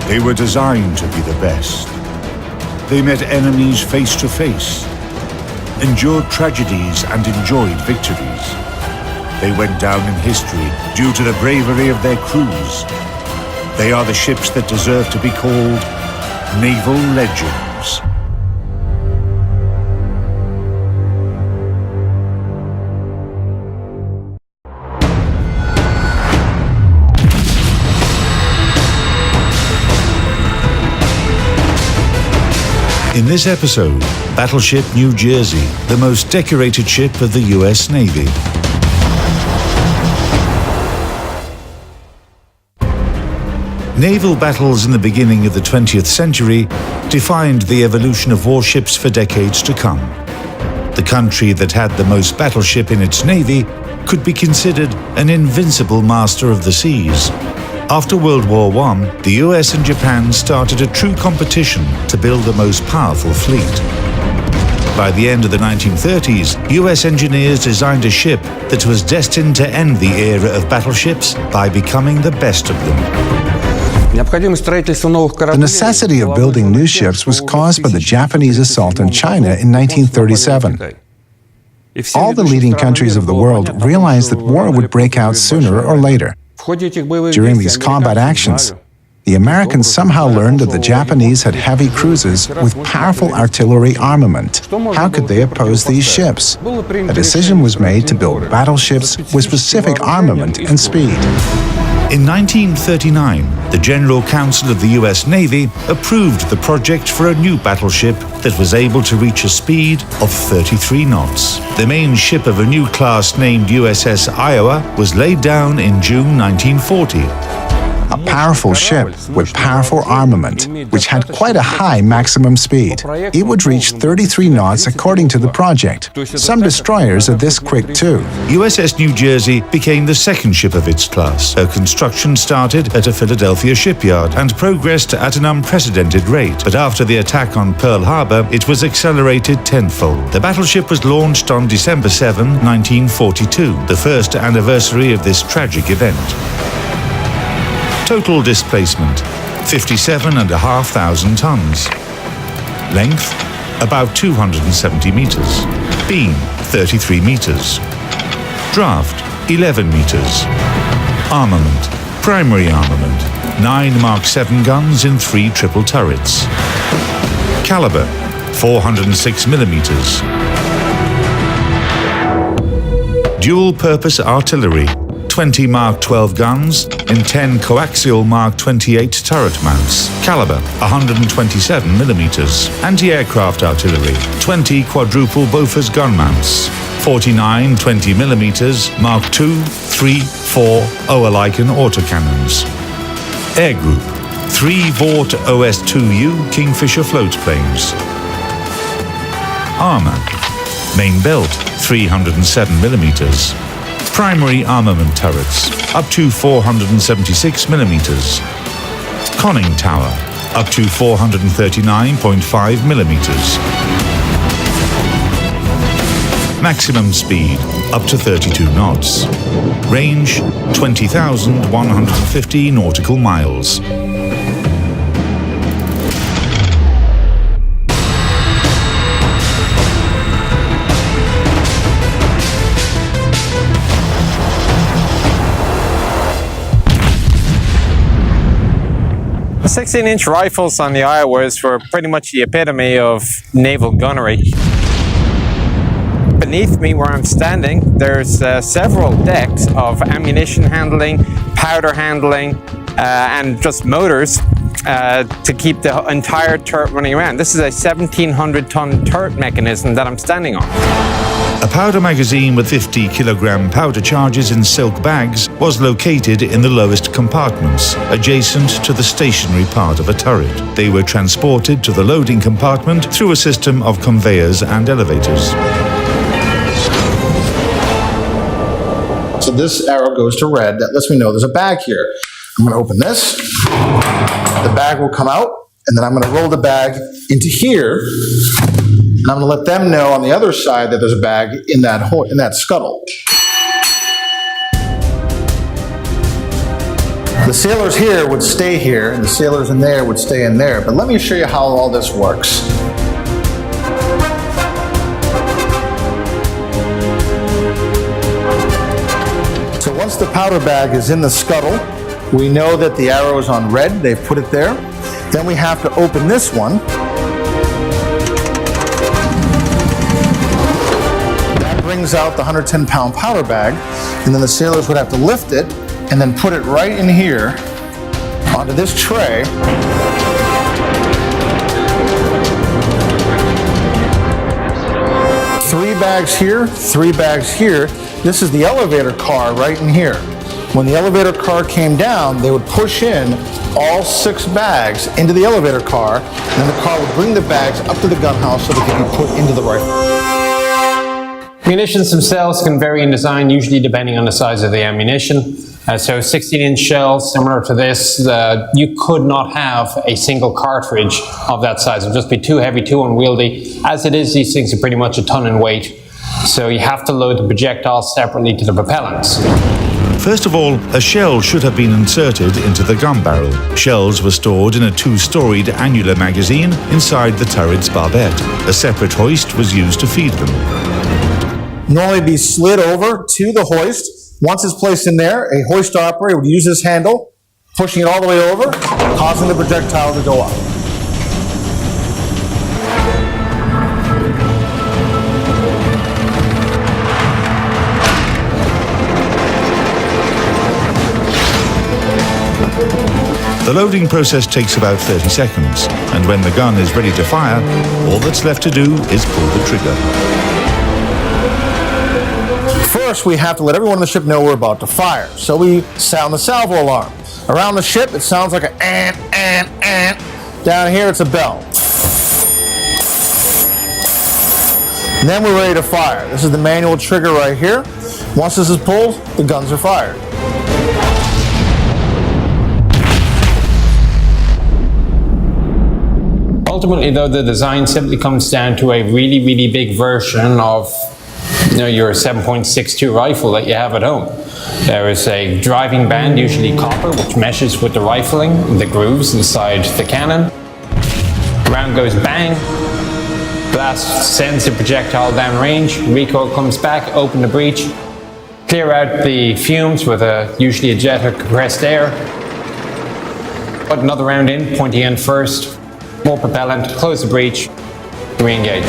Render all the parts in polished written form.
They were designed to be the best. They met enemies face to face, endured tragedies and enjoyed victories. They went down in history due to the bravery of their crews. They are the ships that deserve to be called Naval Legends. In this episode, Battleship New Jersey, the most decorated ship of the US Navy. Naval battles in the beginning of the 20th century defined the evolution of warships for decades to come. The country that had the most battleship in its navy could be considered an invincible master of the seas. After World War I, the US and Japan started a true competition to build the most powerful fleet. By the end of the 1930s, US engineers designed a ship that was destined to end the era of battleships by becoming the best of them. The necessity of building new ships was caused by the Japanese assault on China in 1937. All the leading countries of the world realized that war would break out sooner or later. During these combat actions, the Americans somehow learned that the Japanese had heavy cruisers with powerful artillery armament. How could they oppose these ships? A decision was made to build battleships with specific armament and speed. In 1939, the General Council of the US Navy approved the project for a new battleship that was able to reach a speed of 33 knots. The main ship of a new class named USS Iowa was laid down in June 1940. A powerful ship with powerful armament, which had quite a high maximum speed. It would reach 33 knots according to the project. Some destroyers are this quick too. USS New Jersey became the second ship of its class. Her construction started at a Philadelphia shipyard and progressed at an unprecedented rate. But after the attack on Pearl Harbor, it was accelerated tenfold. The battleship was launched on December 7, 1942, the first anniversary of this tragic event. Total displacement, 57,500 tons. Length, about 270 meters. Beam, 33 meters. Draft, 11 meters. Armament, primary armament, 9 Mark 7 guns in 3 triple turrets. Caliber, 406 millimeters. Dual-purpose artillery, 20 Mark 12 guns in 10 coaxial Mark 28 turret mounts. Caliber, 127 millimeters. Anti-aircraft artillery, 20 quadruple Bofors gun mounts. 49 20 millimeters Mark 2, 3, 4 Oerlikon autocannons. Air Group, 3 Vought OS-2U Kingfisher floatplanes. Armor, main belt, 307 millimeters. Primary armament turrets, up to 476 millimeters. Conning tower, up to 439.5 millimeters. Maximum speed, up to 32 knots. Range, 20,150 nautical miles. The 16-inch rifles on the Iowas were pretty much the epitome of naval gunnery. Beneath me where I'm standing, there's several decks of ammunition handling, powder handling, and just motors to keep the entire turret running around. This is a 1,700-ton turret mechanism that I'm standing on. A powder magazine with 50-kilogram powder charges in silk bags was located in the lowest compartments, adjacent to the stationary part of a turret. They were transported to the loading compartment through a system of conveyors and elevators. So this arrow goes to red. That lets me know there's a bag here. I'm going to open this. The bag will come out, and then I'm going to roll the bag into here. And I'm going to let them know on the other side that there's a bag in that scuttle. The sailors here would stay here, and the sailors in there would stay in there. But let me show you how all this works. So once the powder bag is in the scuttle, we know that the arrow is on red. They've put it there. Then we have to open this one. That brings out the 110-pound powder bag, and then the sailors would have to lift it and then put it right in here onto this tray. Three bags here, 3 bags here. This is the elevator car right in here. When the elevator car came down, they would push in all 6 bags into the elevator car, and then the car would bring the bags up to the gun house so they could be put into the rifle. Munitions themselves can vary in design, usually depending on the size of the ammunition. So 16-inch shells, similar to this, you could not have a single cartridge of that size. It would just be too heavy, too unwieldy. As it is, these things are pretty much a ton in weight. So you have to load the projectiles separately to the propellants. First of all, a shell should have been inserted into the gun barrel. Shells were stored in a 2-storied annular magazine inside the turret's barbette. A separate hoist was used to feed them. Normally be slid over to the hoist. Once it's placed in there, a hoist operator would use this handle, pushing it all the way over, causing the projectile to go up. The loading process takes about 30 seconds, and when the gun is ready to fire, all that's left to do is pull the trigger. First, we have to let everyone on the ship know we're about to fire. So we sound the salvo alarm. Around the ship, it sounds like an ant. Down here, it's a bell. And then we're ready to fire. This is the manual trigger right here. Once this is pulled, the guns are fired. Ultimately, though, the design simply comes down to a really, really big version of your 7.62 rifle that you have at home. There is a driving band, usually copper, which meshes with the rifling, the grooves inside the cannon. The round goes bang, blast sends the projectile down range, recoil comes back, open the breech, clear out the fumes with usually a jet of compressed air, put another round in, pointy end first, more propellant, close the breech, re-engage.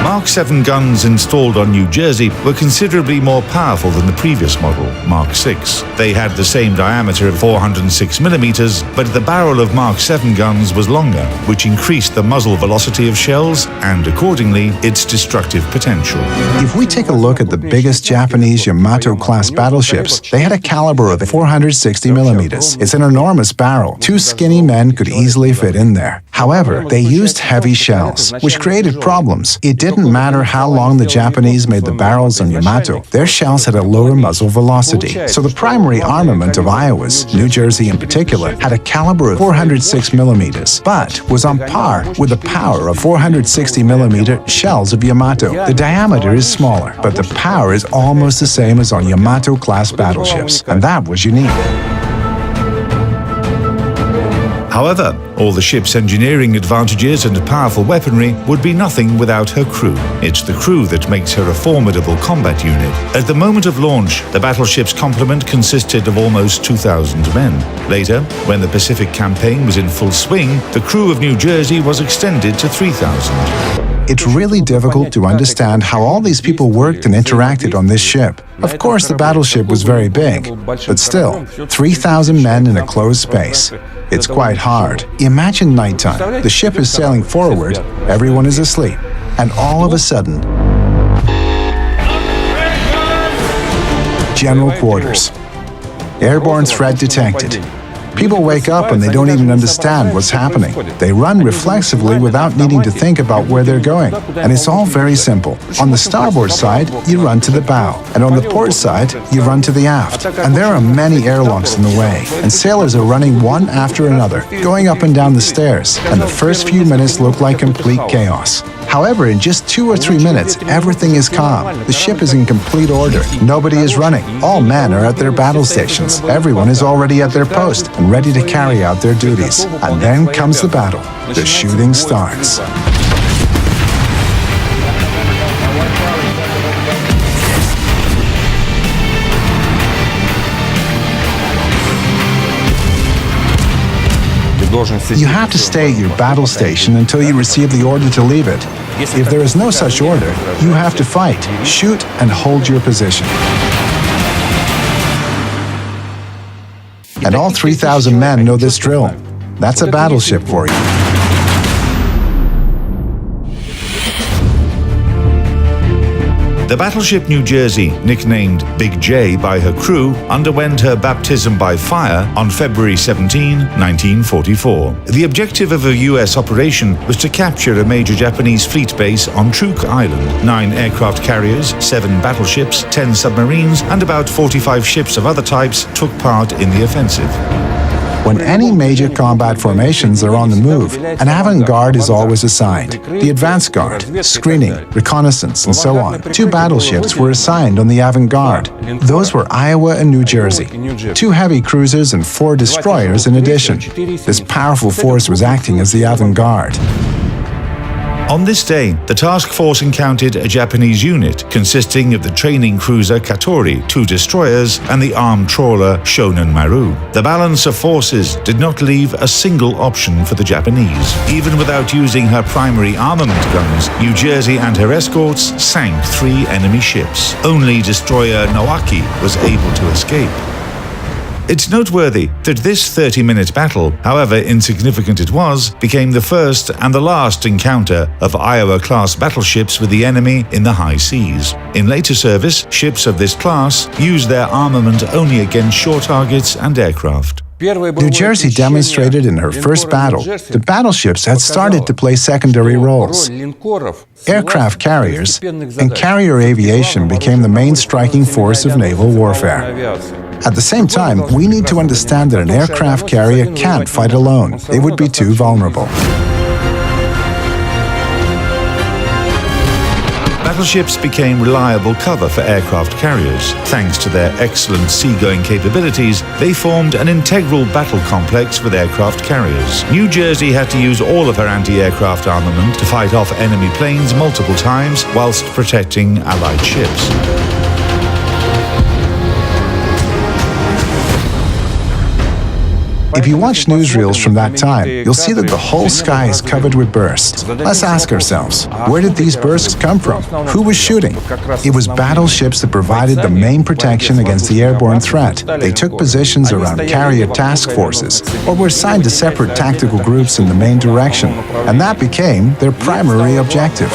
Mark 7 guns installed on New Jersey were considerably more powerful than the previous model, Mark 6. They had the same diameter of 406 millimeters, but the barrel of Mark 7 guns was longer, which increased the muzzle velocity of shells and, accordingly, its destructive potential. If we take a look at the biggest Japanese Yamato-class battleships, they had a caliber of 460 millimeters. It's an enormous barrel. 2 skinny men could easily fit in there. However, they used heavy shells, which created problems. It didn't matter how long the Japanese made the barrels on Yamato, their shells had a lower muzzle velocity. So the primary armament of Iowa's, New Jersey in particular, had a caliber of 406 millimeters, but was on par with the power of 460 millimeter shells of Yamato. The diameter is smaller, but the power is almost the same as on Yamato-class battleships, and that was unique. However, all the ship's engineering advantages and powerful weaponry would be nothing without her crew. It's the crew that makes her a formidable combat unit. At the moment of launch, the battleship's complement consisted of almost 2,000 men. Later, when the Pacific campaign was in full swing, the crew of New Jersey was extended to 3,000. It's really difficult to understand how all these people worked and interacted on this ship. Of course, the battleship was very big, but still, 3,000 men in a closed space. It's quite hard. Imagine nighttime. The ship is sailing forward, everyone is asleep, and all of a sudden, general quarters. Airborne threat detected. People wake up and they don't even understand what's happening. They run reflexively without needing to think about where they're going. And it's all very simple. On the starboard side, you run to the bow. And on the port side, you run to the aft. And there are many airlocks in the way. And sailors are running one after another, going up and down the stairs. And the first few minutes look like complete chaos. However, in just 2 or 3 minutes, everything is calm. The ship is in complete order. Nobody is running. All men are at their battle stations. Everyone is already at their post and ready to carry out their duties. And then comes the battle. The shooting starts. You have to stay at your battle station until you receive the order to leave it. If there is no such order, you have to fight, shoot, and hold your position. And all 3,000 men know this drill. That's a battleship for you. The battleship New Jersey, nicknamed Big J by her crew, underwent her baptism by fire on February 17, 1944. The objective of a U.S. operation was to capture a major Japanese fleet base on Truk Island. 9 aircraft carriers, 7 battleships, 10 submarines, and about 45 ships of other types took part in the offensive. When any major combat formations are on the move, an avant-garde is always assigned. The advance guard, screening, reconnaissance, and so on. 2 battleships were assigned on the avant-garde. Those were Iowa and New Jersey. 2 heavy cruisers and 4 destroyers in addition. This powerful force was acting as the avant-garde. On this day, the task force encountered a Japanese unit consisting of the training cruiser Katori, 2 destroyers, and the armed trawler Shonan Maru. The balance of forces did not leave a single option for the Japanese. Even without using her primary armament guns, New Jersey and her escorts sank 3 enemy ships. Only destroyer Nowaki was able to escape. It's noteworthy that this 30-minute battle, however insignificant it was, became the first and the last encounter of Iowa-class battleships with the enemy in the high seas. In later service, ships of this class used their armament only against shore targets and aircraft. New Jersey demonstrated in her first battle that battleships had started to play secondary roles. Aircraft carriers and carrier aviation became the main striking force of naval warfare. At the same time, we need to understand that an aircraft carrier can't fight alone. They would be too vulnerable. Battleships became reliable cover for aircraft carriers. Thanks to their excellent seagoing capabilities, they formed an integral battle complex with aircraft carriers. New Jersey had to use all of her anti-aircraft armament to fight off enemy planes multiple times whilst protecting Allied ships. If you watch newsreels from that time, you'll see that the whole sky is covered with bursts. Let's ask ourselves, where did these bursts come from? Who was shooting? It was battleships that provided the main protection against the airborne threat. They took positions around carrier task forces, or were assigned to separate tactical groups in the main direction, and that became their primary objective.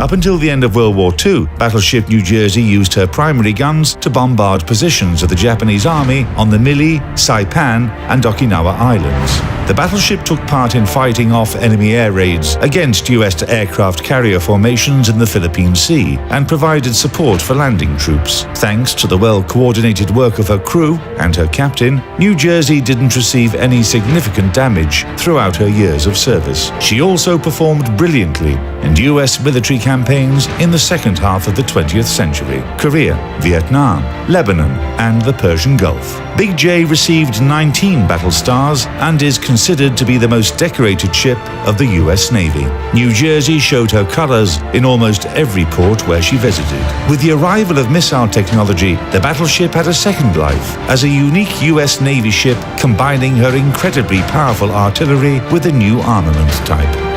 Up until the end of World War II, battleship New Jersey used her primary guns to bombard positions of the Japanese army on the Mili, Saipan, and Okinawa Islands. The battleship took part in fighting off enemy air raids against U.S. aircraft carrier formations in the Philippine Sea and provided support for landing troops. Thanks to the well-coordinated work of her crew and her captain, New Jersey didn't receive any significant damage throughout her years of service. She also performed brilliantly in U.S. military campaigns in the second half of the 20th century: Korea, Vietnam, Lebanon, and the Persian Gulf. Big J received 19 battle stars and is considered to be the most decorated ship of the U.S. Navy. New Jersey showed her colors in almost every port where she visited. With the arrival of missile technology, the battleship had a second life as a unique U.S. Navy ship combining her incredibly powerful artillery with a new armament type.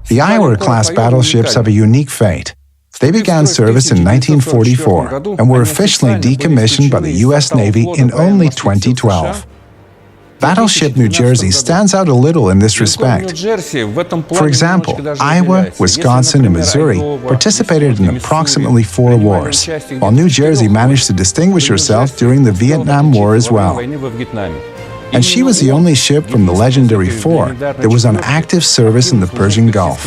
The Iowa-class battleships have a unique fate. They began service in 1944 and were officially decommissioned by the U.S. Navy in only 2012. Battleship New Jersey stands out a little in this respect. For example, Iowa, Wisconsin, and Missouri participated in approximately 4 wars, while New Jersey managed to distinguish herself during the Vietnam War as well. And she was the only ship from the legendary 4 that was on active service in the Persian Gulf.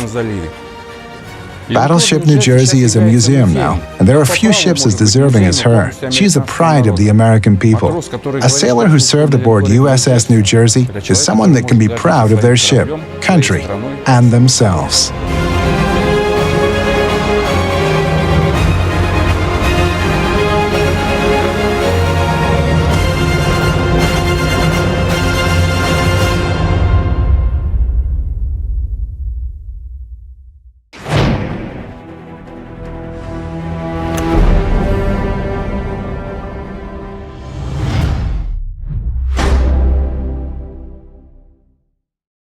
Battleship New Jersey is a museum now, and there are few ships as deserving as her. She is the pride of the American people. A sailor who served aboard USS New Jersey is someone that can be proud of their ship, country, and themselves.